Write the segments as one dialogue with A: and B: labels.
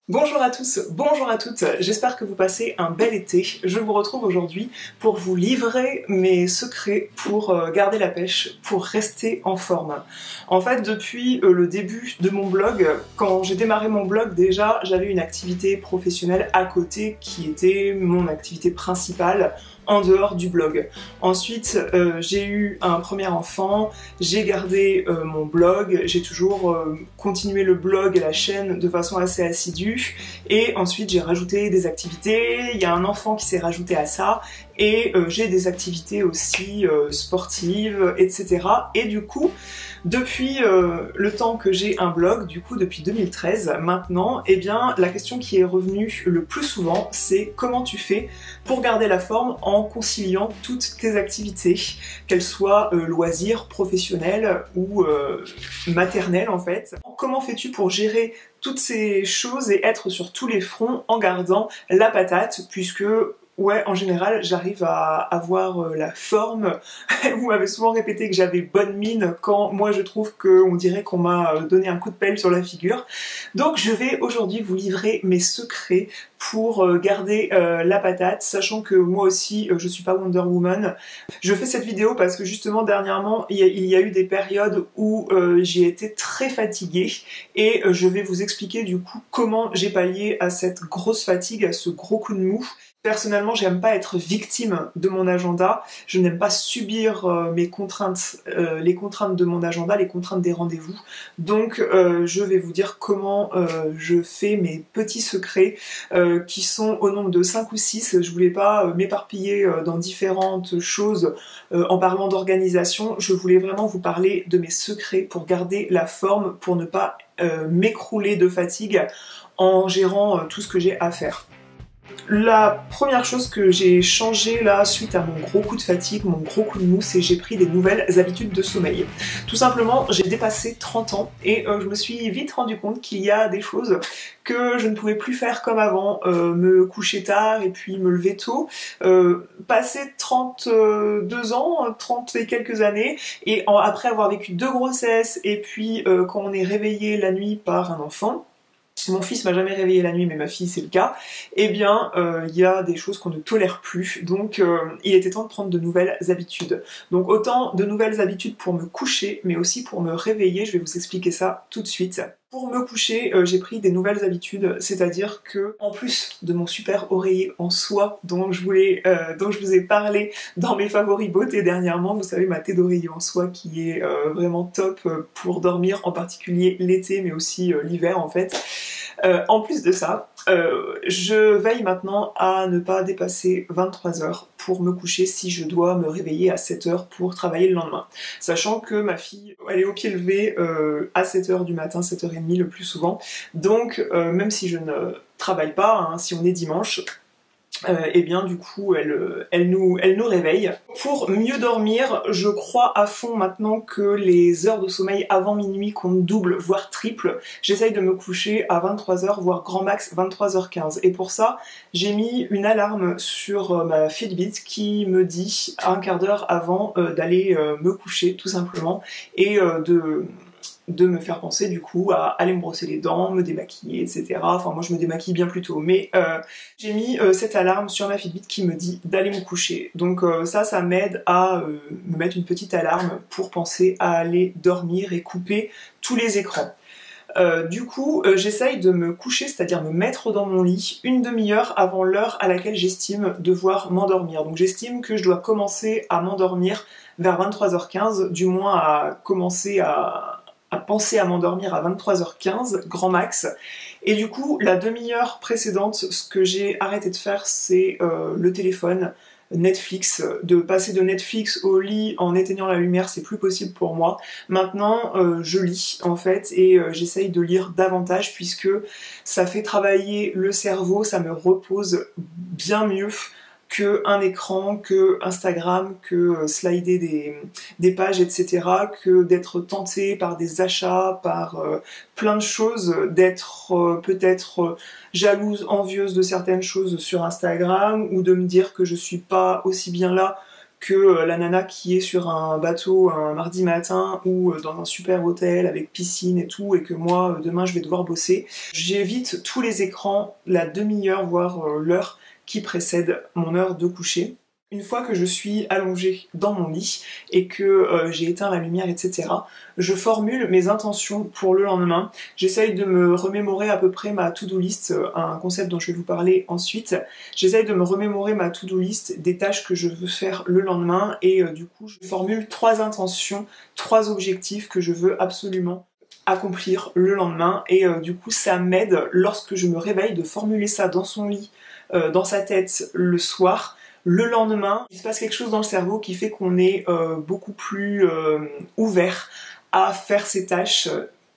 A: Bonjour à tous, bonjour à toutes, j'espère que vous passez un bel été. Je vous retrouve aujourd'hui pour vous livrer mes secrets pour garder la pêche, pour rester en forme. En fait, depuis le début de mon blog, quand j'ai démarré mon blog, déjà j'avais une activité professionnelle à côté qui était mon activité principale en dehors du blog. Ensuite, j'ai eu un premier enfant, j'ai gardé mon blog, j'ai toujours continué le blog et la chaîne de façon assez assidue, et ensuite j'ai rajouté des activités, il y a un enfant qui s'est rajouté à ça, et j'ai des activités aussi sportives, etc. Et du coup, depuis le temps que j'ai un blog, du coup depuis 2013 maintenant, eh bien la question qui est revenue le plus souvent, c'est comment tu fais pour garder la forme en conciliant toutes tes activités, qu'elles soient loisirs, professionnels ou maternels en fait. Comment fais-tu pour gérer toutes ces choses et être sur tous les fronts en gardant la patate, puisque ouais, en général, j'arrive à avoir la forme. Vous m'avez souvent répété que j'avais bonne mine quand moi je trouve qu'on dirait qu'on m'a donné un coup de pelle sur la figure. Donc je vais aujourd'hui vous livrer mes secrets pour garder la patate, sachant que moi aussi je suis pas Wonder Woman. Je fais cette vidéo parce que justement dernièrement il y a eu des périodes où j'ai été très fatiguée et je vais vous expliquer du coup comment j'ai pallié à cette grosse fatigue, à ce gros coup de mou. Personnellement, j'aime pas être victime de mon agenda, je n'aime pas subir mes contraintes, les contraintes de mon agenda, les contraintes des rendez-vous. Donc je vais vous dire comment je fais mes petits secrets qui sont au nombre de 5 ou 6. Je voulais pas m'éparpiller dans différentes choses en parlant d'organisation, je voulais vraiment vous parler de mes secrets pour garder la forme, pour ne pas m'écrouler de fatigue en gérant tout ce que j'ai à faire. La première chose que j'ai changée là suite à mon gros coup de fatigue, mon gros coup de mou, c'est que j'ai pris des nouvelles habitudes de sommeil. Tout simplement, j'ai dépassé 30 ans et je me suis vite rendu compte qu'il y a des choses que je ne pouvais plus faire comme avant, me coucher tard et puis me lever tôt. Passé 32 ans, 30 et quelques années, et après avoir vécu 2 grossesses et puis quand on est réveillé la nuit par un enfant, mon fils m'a jamais réveillé la nuit, mais ma fille c'est le cas, eh bien il y a des choses qu'on ne tolère plus, donc il était temps de prendre de nouvelles habitudes. Donc autant de nouvelles habitudes pour me coucher, mais aussi pour me réveiller, je vais vous expliquer ça tout de suite. Pour me coucher, j'ai pris des nouvelles habitudes, c'est-à-dire que, en plus de mon super oreiller en soie dont je vous ai parlé dans mes favoris beauté dernièrement, vous savez, ma thé d'oreiller en soie qui est vraiment top pour dormir, en particulier l'été, mais aussi l'hiver en fait. En plus de ça, je veille maintenant à ne pas dépasser 23 heures pour me coucher si je dois me réveiller à 7 heures pour travailler le lendemain. Sachant que ma fille, elle est au pied levé à 7 heures du matin, 7h30 le plus souvent. Donc même si je ne travaille pas, hein, si on est dimanche, et bien du coup elle nous réveille. Pour mieux dormir, je crois à fond maintenant que les heures de sommeil avant minuit comptent double, voire triple. J'essaye de me coucher à 23h, voire grand max 23h15. Et pour ça, j'ai mis une alarme sur ma Fitbit qui me dit un quart d'heure avant d'aller me coucher tout simplement, et de me faire penser du coup à aller me brosser les dents, me démaquiller, etc. Enfin moi je me démaquille bien plus tôt, mais j'ai mis cette alarme sur ma Fitbit qui me dit d'aller me coucher. Donc ça m'aide à me mettre une petite alarme pour penser à aller dormir et couper tous les écrans. Du coup, j'essaye de me coucher, c'est-à-dire me mettre dans mon lit une demi-heure avant l'heure à laquelle j'estime devoir m'endormir. Donc j'estime que je dois commencer à m'endormir vers 23h15, du moins à commencer à penser à m'endormir à 23h15, grand max. Et du coup, la demi-heure précédente, ce que j'ai arrêté de faire, c'est le téléphone, Netflix. De passer de Netflix au lit en éteignant la lumière, c'est plus possible pour moi. Maintenant, je lis en fait, et j'essaye de lire davantage puisque ça fait travailler le cerveau, ça me repose bien mieux que un écran, que Instagram, que slider des pages, etc., que d'être tenté par des achats, par plein de choses, d'être peut-être jalouse, envieuse de certaines choses sur Instagram, ou de me dire que je suis pas aussi bien là que la nana qui est sur un bateau un mardi matin ou dans un super hôtel avec piscine et tout, et que moi demain je vais devoir bosser. J'évite tous les écrans la demi-heure voire l'heure qui précède mon heure de coucher. Une fois que je suis allongée dans mon lit et que j'ai éteint la lumière, etc., je formule mes intentions pour le lendemain. J'essaye de me remémorer à peu près ma to-do list, un concept dont je vais vous parler ensuite. J'essaye de me remémorer ma to-do list des tâches que je veux faire le lendemain et du coup je formule 3 intentions, 3 objectifs que je veux absolument accomplir le lendemain et du coup ça m'aide lorsque je me réveille de formuler ça dans son lit, dans sa tête le soir. Le lendemain, il se passe quelque chose dans le cerveau qui fait qu'on est beaucoup plus ouvert à faire ses tâches.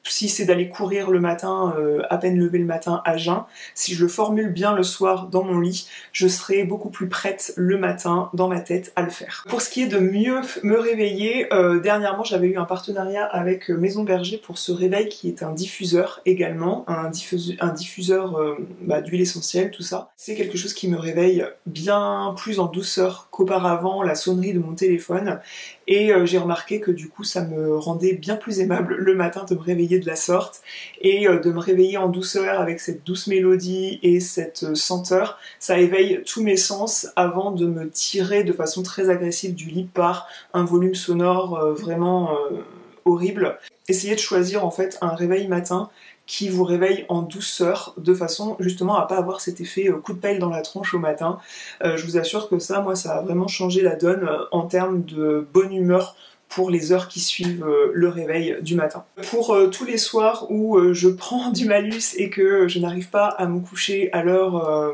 A: Si c'est d'aller courir le matin, à peine levé le matin à jeun, si je le formule bien le soir dans mon lit, je serai beaucoup plus prête le matin dans ma tête à le faire. Pour ce qui est de mieux me réveiller, dernièrement j'avais eu un partenariat avec Maison Berger pour ce réveil qui est un diffuseur également, un diffuseur d'huile essentielle, tout ça. C'est quelque chose qui me réveille bien plus en douceur qu'auparavant, la sonnerie de mon téléphone. Et j'ai remarqué que du coup ça me rendait bien plus aimable le matin de me réveiller de la sorte et de me réveiller en douceur avec cette douce mélodie et cette senteur. Ça éveille tous mes sens avant de me tirer de façon très agressive du lit par un volume sonore vraiment horrible. Essayez de choisir en fait un réveil matin qui vous réveille en douceur, de façon justement à pas avoir cet effet coup de pelle dans la tronche au matin. Je vous assure que ça, moi, ça a vraiment changé la donne en termes de bonne humeur pour les heures qui suivent le réveil du matin. Pour tous les soirs où je prends du malus et que je n'arrive pas à me coucher à l'heure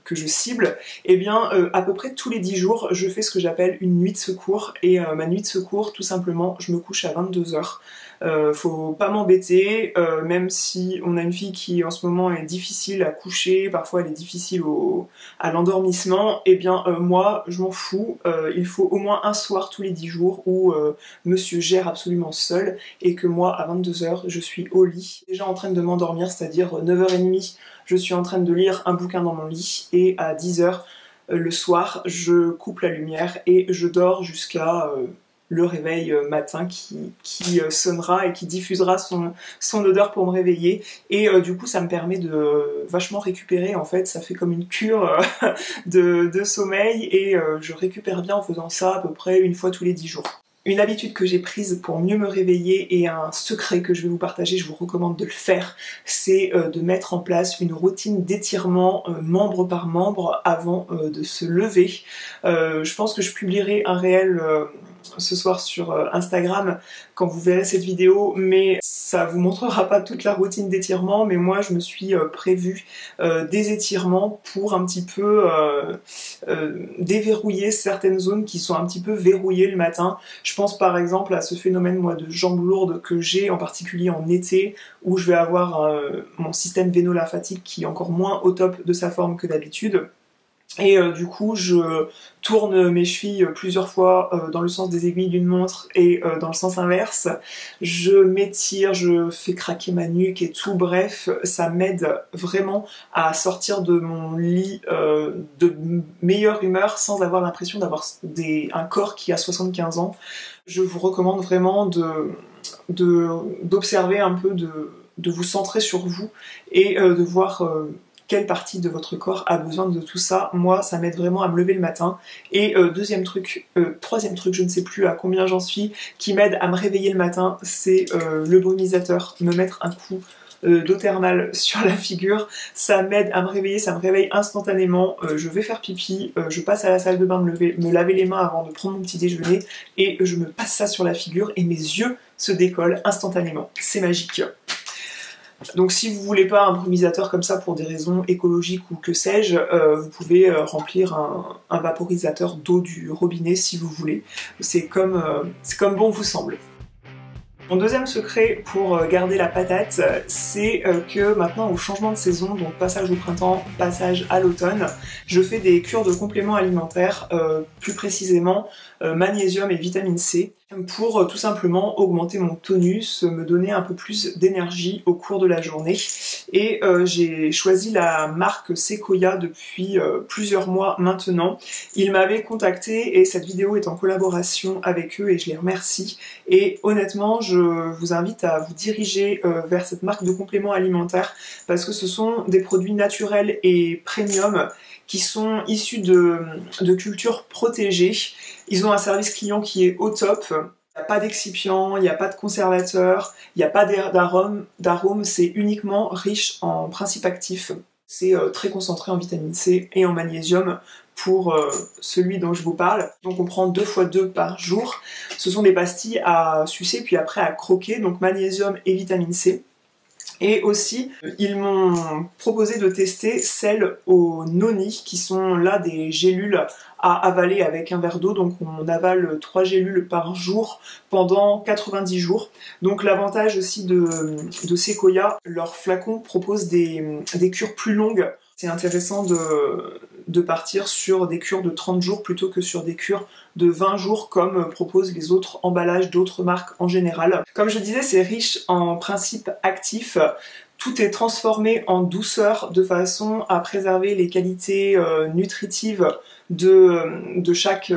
A: que je cible, eh bien à peu près tous les 10 jours, je fais ce que j'appelle une nuit de secours. Et ma nuit de secours, tout simplement, je me couche à 22h. Faut pas m'embêter, même si on a une fille qui en ce moment est difficile à coucher, parfois elle est difficile à l'endormissement, et bien moi je m'en fous, il faut au moins un soir tous les 10 jours où monsieur gère absolument seul et que moi à 22h je suis au lit, déjà en train de m'endormir, c'est-à-dire 9h30 je suis en train de lire un bouquin dans mon lit et à 10h le soir je coupe la lumière et je dors jusqu'à le réveil matin qui sonnera et qui diffusera son odeur pour me réveiller. Et du coup ça me permet de vachement récupérer, en fait ça fait comme une cure de sommeil et je récupère bien en faisant ça à peu près une fois tous les 10 jours. Une habitude que j'ai prise pour mieux me réveiller et un secret que je vais vous partager, je vous recommande de le faire, c'est de mettre en place une routine d'étirement membre par membre avant de se lever. Je pense que je publierai un réel ce soir sur Instagram quand vous verrez cette vidéo, mais ça vous montrera pas toute la routine d'étirement, mais moi je me suis prévu des étirements pour un petit peu déverrouiller certaines zones qui sont un petit peu verrouillées le matin. Je pense par exemple à ce phénomène moi de jambes lourdes que j'ai en particulier en été, où je vais avoir mon système véno-lymphatique qui est encore moins au top de sa forme que d'habitude. Et du coup je tourne mes chevilles plusieurs fois dans le sens des aiguilles d'une montre et dans le sens inverse. Je m'étire, je fais craquer ma nuque et tout, bref, ça m'aide vraiment à sortir de mon lit de meilleure humeur sans avoir l'impression d'avoir un corps qui a 75 ans. Je vous recommande vraiment d'observer un peu, de vous centrer sur vous et de voir quelle partie de votre corps a besoin de tout ça. Moi, ça m'aide vraiment à me lever le matin. Et troisième truc, je ne sais plus à combien j'en suis, qui m'aide à me réveiller le matin, c'est le brumisateur, me mettre un coup d'eau thermale sur la figure. Ça m'aide à me réveiller, ça me réveille instantanément. Je vais faire pipi, je passe à la salle de bain me laver les mains avant de prendre mon petit déjeuner et je me passe ça sur la figure et mes yeux se décollent instantanément. C'est magique. Donc si vous voulez pas un brumisateur comme ça pour des raisons écologiques ou que sais-je, vous pouvez remplir un vaporisateur d'eau du robinet si vous voulez. C'est comme bon vous semble. Mon deuxième secret pour garder la patate, c'est que maintenant au changement de saison, donc passage au printemps, passage à l'automne, je fais des cures de compléments alimentaires, plus précisément magnésium et vitamine C. pour tout simplement augmenter mon tonus, me donner un peu plus d'énergie au cours de la journée. Et j'ai choisi la marque Sequoia depuis plusieurs mois maintenant. Ils m'avaient contacté et cette vidéo est en collaboration avec eux et je les remercie. Et honnêtement, je vous invite à vous diriger vers cette marque de compléments alimentaires parce que ce sont des produits naturels et premium qui sont issus de cultures protégées. Ils ont un service client qui est au top. Il n'y a pas d'excipient, il n'y a pas de conservateur, il n'y a pas d'arôme, c'est uniquement riche en principes actifs. C'est très concentré en vitamine C et en magnésium pour celui dont je vous parle. Donc on prend 2 fois 2 par jour. Ce sont des pastilles à sucer puis après à croquer, donc magnésium et vitamine C. Et aussi, ils m'ont proposé de tester celles au noni, qui sont là des gélules à avaler avec un verre d'eau. Donc on avale 3 gélules par jour pendant 90 jours. Donc l'avantage aussi de Sequoia, leur flacon propose des cures plus longues. C'est intéressant de partir sur des cures de 30 jours plutôt que sur des cures de 20 jours comme proposent les autres emballages d'autres marques en général. Comme je disais, c'est riche en principes actifs. Tout est transformé en douceur de façon à préserver les qualités nutritives de chaque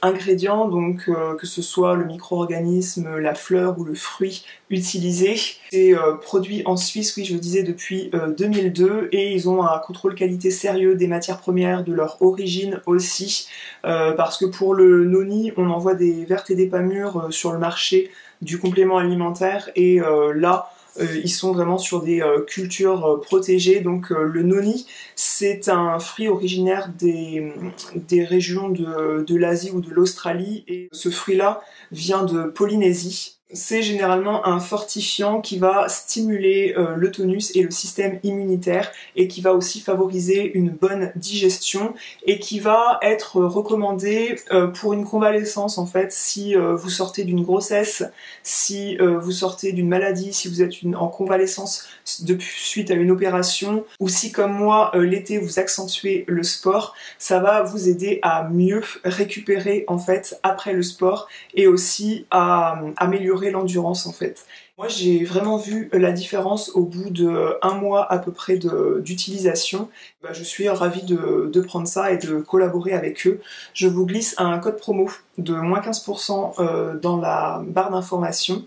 A: ingrédient, donc que ce soit le micro-organisme, la fleur ou le fruit utilisé. C'est produit en Suisse, oui je le disais, depuis 2002 et ils ont un contrôle qualité sérieux des matières premières, de leur origine aussi, parce que pour le noni, on envoie des vertes et des pas mûres sur le marché du complément alimentaire et là, ils sont vraiment sur des cultures protégées. Donc le noni, c'est un fruit originaire des régions de l'Asie ou de l'Australie et ce fruit-là vient de Polynésie. C'est généralement un fortifiant qui va stimuler le tonus et le système immunitaire et qui va aussi favoriser une bonne digestion et qui va être recommandé pour une convalescence en fait si vous sortez d'une grossesse, si vous sortez d'une maladie, si vous êtes en convalescence suite à une opération ou si comme moi l'été vous accentuez le sport, ça va vous aider à mieux récupérer en fait après le sport et aussi à améliorer l'endurance en fait. Moi j'ai vraiment vu la différence au bout de 1 mois à peu près d'utilisation. Je suis ravie de prendre ça et de collaborer avec eux. Je vous glisse un code promo de moins 15% dans la barre d'information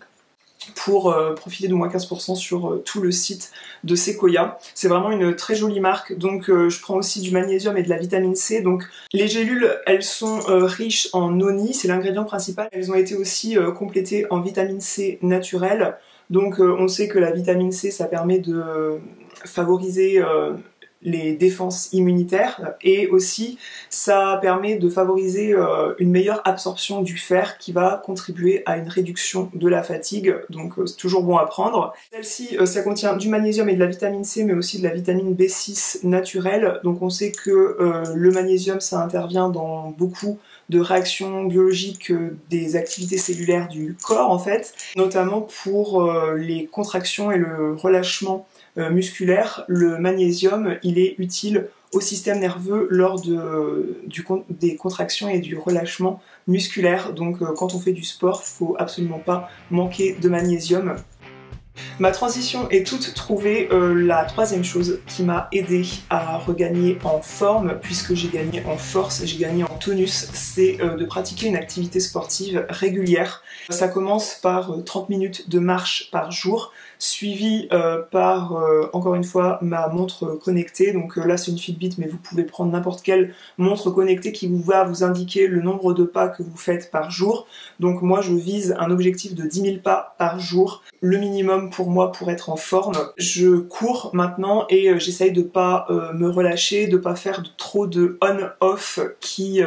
A: pour profiter de moins 15% sur tout le site de Sequoia. C'est vraiment une très jolie marque, donc je prends aussi du magnésium et de la vitamine C. Donc les gélules, elles sont riches en noni, c'est l'ingrédient principal. Elles ont été aussi complétées en vitamine C naturelle. Donc on sait que la vitamine C, ça permet de favoriser les défenses immunitaires et aussi ça permet de favoriser une meilleure absorption du fer qui va contribuer à une réduction de la fatigue, donc c'est toujours bon à prendre. Celle-ci, ça contient du magnésium et de la vitamine C mais aussi de la vitamine B6 naturelle, donc on sait que le magnésium ça intervient dans beaucoup de réactions biologiques des activités cellulaires du corps en fait, notamment pour les contractions et le relâchement musculaire. Le magnésium, il est utile au système nerveux lors des contractions et du relâchement musculaire. Donc quand on fait du sport, faut absolument pas manquer de magnésium. Ma transition est toute trouvée. La troisième chose qui m'a aidé à regagner en forme, puisque j'ai gagné en force, j'ai gagné en tonus, c'est de pratiquer une activité sportive régulière. Ça commence par 30 minutes de marche par jour, suivi par, encore une fois, ma montre connectée. Donc là c'est une Fitbit, mais vous pouvez prendre n'importe quelle montre connectée qui va vous indiquer le nombre de pas que vous faites par jour. Donc moi je vise un objectif de 10 000 pas par jour, le minimum pour moi pour être en forme. Je cours maintenant et j'essaye de pas me relâcher, de pas faire trop de on-off qui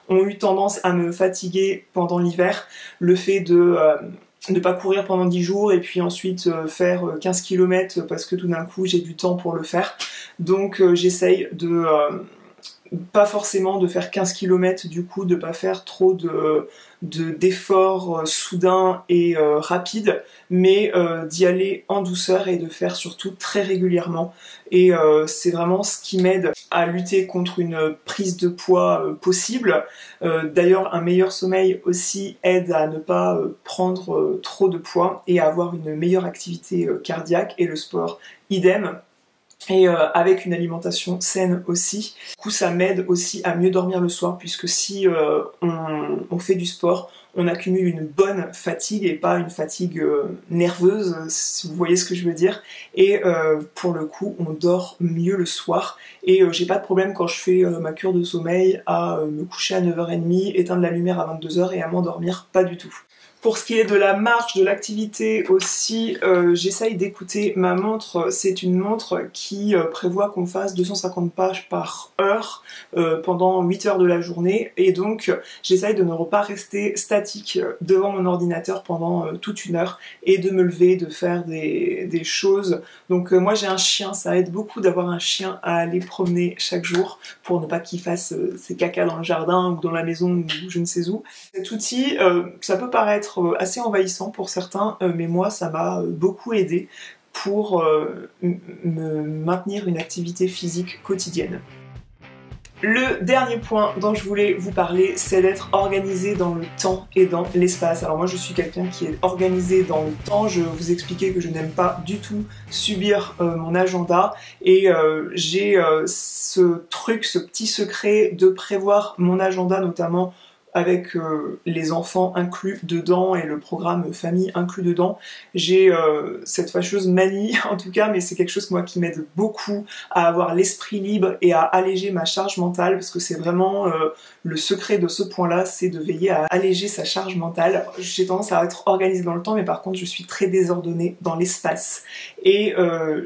A: ont eu tendance à me fatiguer pendant l'hiver. Le fait de ne pas courir pendant 10 jours et puis ensuite faire 15 km parce que tout d'un coup j'ai du temps pour le faire. Donc j'essaye pas forcément de faire 15 km du coup, de pas faire trop d'efforts soudains et rapides, mais d'y aller en douceur et de faire surtout très régulièrement. Et c'est vraiment ce qui m'aide à lutter contre une prise de poids possible. D'ailleurs, un meilleur sommeil aussi aide à ne pas prendre trop de poids et à avoir une meilleure activité cardiaque, et le sport idem. Et avec une alimentation saine aussi. Du coup, ça m'aide aussi à mieux dormir le soir, puisque si on fait du sport, on accumule une bonne fatigue et pas une fatigue nerveuse, si vous voyez ce que je veux dire. Et pour le coup, on dort mieux le soir. Et j'ai pas de problème quand je fais ma cure de sommeil à me coucher à 9h30, éteindre la lumière à 22h et à m'endormir, pas du tout. Pour ce qui est de la marche, de l'activité aussi, j'essaye d'écouter ma montre. C'est une montre qui prévoit qu'on fasse 250 pages par heure pendant 8 heures de la journée. Et donc, j'essaye de ne pas rester statique devant mon ordinateur pendant toute une heure et de me lever, de faire des choses. Donc moi j'ai un chien, ça aide beaucoup d'avoir un chien à aller promener chaque jour pour ne pas qu'il fasse ses caca dans le jardin ou dans la maison ou je ne sais où. Cet outil, ça peut paraître assez envahissant pour certains, mais moi ça m'a beaucoup aidé pour me maintenir une activité physique quotidienne. Le dernier point dont je voulais vous parler, c'est d'être organisé dans le temps et dans l'espace. Alors moi je suis quelqu'un qui est organisé dans le temps, je vous expliquais que je n'aime pas du tout subir mon agenda, et j'ai ce truc, ce petit secret de prévoir mon agenda, notamment avec les enfants inclus dedans et le programme famille inclus dedans. J'ai cette fâcheuse manie en tout cas, mais c'est quelque chose moi qui m'aide beaucoup à avoir l'esprit libre et à alléger ma charge mentale, parce que c'est vraiment le secret de ce point-là, c'est de veiller à alléger sa charge mentale. J'ai tendance à être organisée dans le temps, mais par contre je suis très désordonnée dans l'espace. Et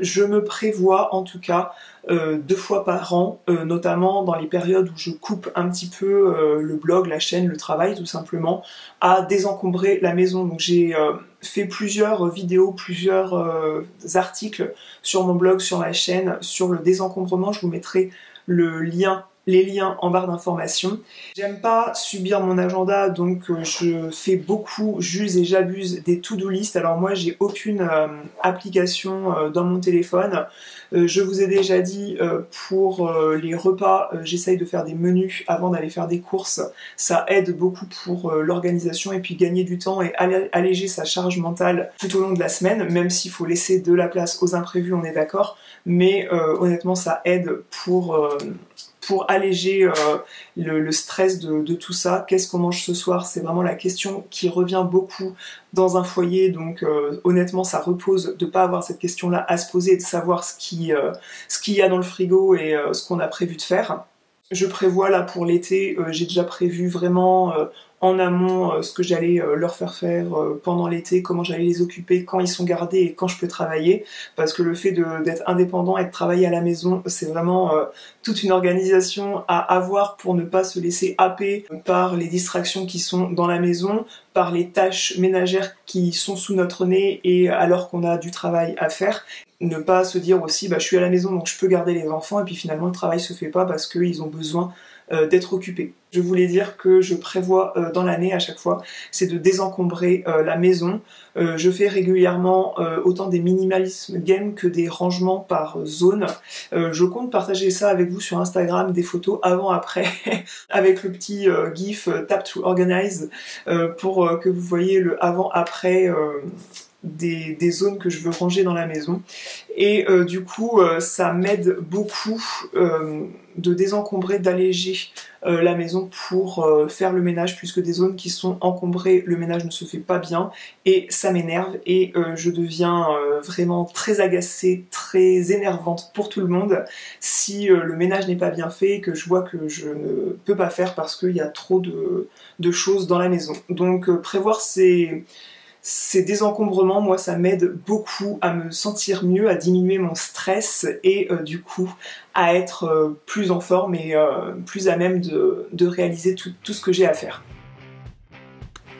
A: je me prévois en tout cas 2 fois par an, notamment dans les périodes où je coupe un petit peu le blog, la chaîne, le travail tout simplement, à désencombrer la maison. Donc j'ai fait plusieurs vidéos, plusieurs articles sur mon blog, sur ma chaîne, sur le désencombrement. Je vous mettrai les liens en barre d'informations. J'aime pas subir mon agenda, donc je fais beaucoup, j'use et j'abuse des to-do list. Alors moi j'ai aucune application dans mon téléphone. Je vous ai déjà dit, pour les repas, j'essaye de faire des menus avant d'aller faire des courses. Ça aide beaucoup pour l'organisation et puis gagner du temps et alléger sa charge mentale tout au long de la semaine, même s'il faut laisser de la place aux imprévus, on est d'accord. Mais honnêtement ça aide pour alléger le stress de tout ça. Qu'est-ce qu'on mange ce soir? C'est vraiment la question qui revient beaucoup dans un foyer, donc honnêtement ça repose de pas avoir cette question-là à se poser et de savoir ce qu'il y a dans le frigo et ce qu'on a prévu de faire. Je prévois là pour l'été, j'ai déjà prévu vraiment en amont ce que j'allais leur faire pendant l'été, comment j'allais les occuper, quand ils sont gardés et quand je peux travailler, parce que le fait d'être indépendant et de travailler à la maison, c'est vraiment toute une organisation à avoir pour ne pas se laisser happer par les distractions qui sont dans la maison, par les tâches ménagères qui sont sous notre nez et alors qu'on a du travail à faire. Ne pas se dire aussi je suis à la maison donc je peux garder les enfants et puis finalement le travail se fait pas parce qu'ils ont besoin d'être occupés. Je voulais dire que je prévois dans l'année à chaque fois, c'est de désencombrer la maison. Je fais régulièrement autant des minimalisme game que des rangements par zone. Je compte partager ça avec vous sur Instagram, des photos avant-après, avec le petit gif Tap to Organize, pour que vous voyez le avant-après des zones que je veux ranger dans la maison. Et du coup ça m'aide beaucoup de désencombrer, d'alléger la maison pour faire le ménage, puisque des zones qui sont encombrées, le ménage ne se fait pas bien et ça m'énerve et je deviens vraiment très agacée, très énervante pour tout le monde si le ménage n'est pas bien fait et que je vois que je ne peux pas faire parce qu'il y a trop de choses dans la maison. Donc prévoir ces désencombrements, moi ça m'aide beaucoup à me sentir mieux, à diminuer mon stress et du coup à être plus en forme et plus à même de réaliser tout ce que j'ai à faire.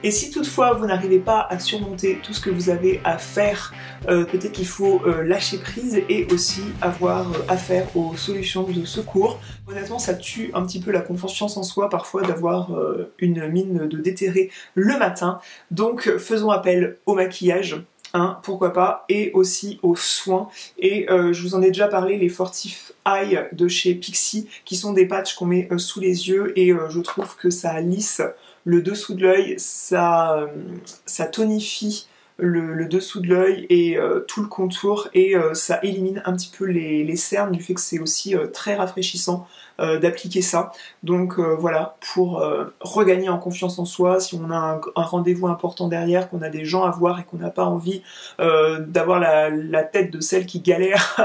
A: Et si toutefois vous n'arrivez pas à surmonter tout ce que vous avez à faire, peut-être qu'il faut lâcher prise et aussi avoir affaire aux solutions de secours. Honnêtement, ça tue un petit peu la confiance en soi parfois d'avoir une mine de déterré le matin. Donc faisons appel au maquillage. Hein, pourquoi pas, et aussi aux soins. Et je vous en ai déjà parlé, les Fortif Eye de chez Pixi, qui sont des patchs qu'on met sous les yeux, et je trouve que ça lisse le dessous de l'œil, ça tonifie le dessous de l'œil et tout le contour, et ça élimine un petit peu les cernes, du fait que c'est aussi très rafraîchissant d'appliquer ça. Donc voilà, pour regagner en confiance en soi, si on a un rendez-vous important derrière, qu'on a des gens à voir et qu'on n'a pas envie d'avoir la tête de celle qui galère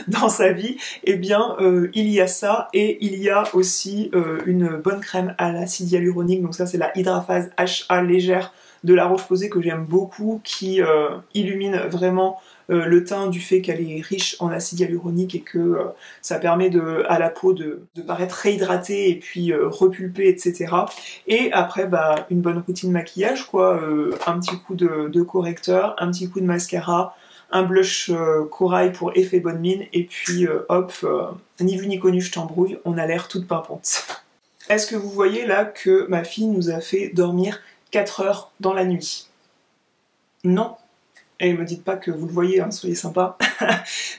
A: dans sa vie, eh bien il y a ça, et il y a aussi une bonne crème à l'acide hyaluronique, donc ça c'est la Hydraphase HA légère de La Roche-Posay que j'aime beaucoup, qui illumine vraiment le teint du fait qu'elle est riche en acide hyaluronique et que ça permet à la peau de paraître réhydratée et puis repulpée, etc. Et après, bah, une bonne routine maquillage, quoi, un petit coup de correcteur, un petit coup de mascara, un blush corail pour effet bonne mine, et puis hop, ni vu ni connu, je t'embrouille, on a l'air toute pimpante. Est-ce que vous voyez là que ma fille nous a fait dormir 4 heures dans la nuit? Non. Et me dites pas que vous le voyez, hein, soyez sympa.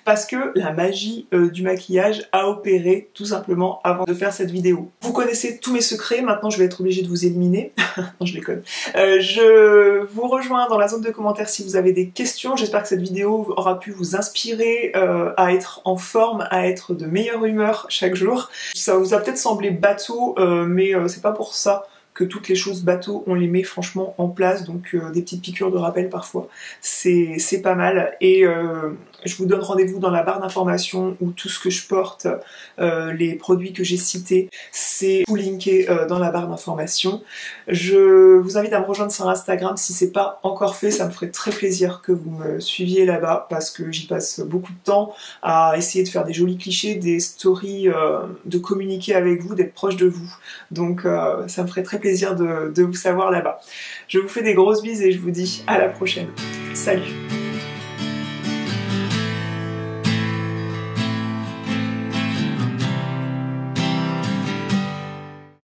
A: Parce que la magie du maquillage a opéré tout simplement avant de faire cette vidéo. Vous connaissez tous mes secrets, maintenant je vais être obligée de vous éliminer. Non, je déconne. Je vous rejoins dans la zone de commentaires si vous avez des questions. J'espère que cette vidéo aura pu vous inspirer à être en forme, à être de meilleure humeur chaque jour. Ça vous a peut-être semblé bateau, mais c'est pas pour ça que toutes les choses bateau, on les met franchement en place, donc des petites piqûres de rappel parfois, c'est pas mal. Et je vous donne rendez-vous dans la barre d'informations où tout ce que je porte, les produits que j'ai cités, c'est tout linké dans la barre d'informations. Je vous invite à me rejoindre sur Instagram si c'est pas encore fait, ça me ferait très plaisir que vous me suiviez là-bas, parce que j'y passe beaucoup de temps à essayer de faire des jolis clichés, des stories, de communiquer avec vous, d'être proche de vous. Donc ça me ferait très plaisir de vous savoir là-bas. Je vous fais des grosses bises et je vous dis à la prochaine. Salut!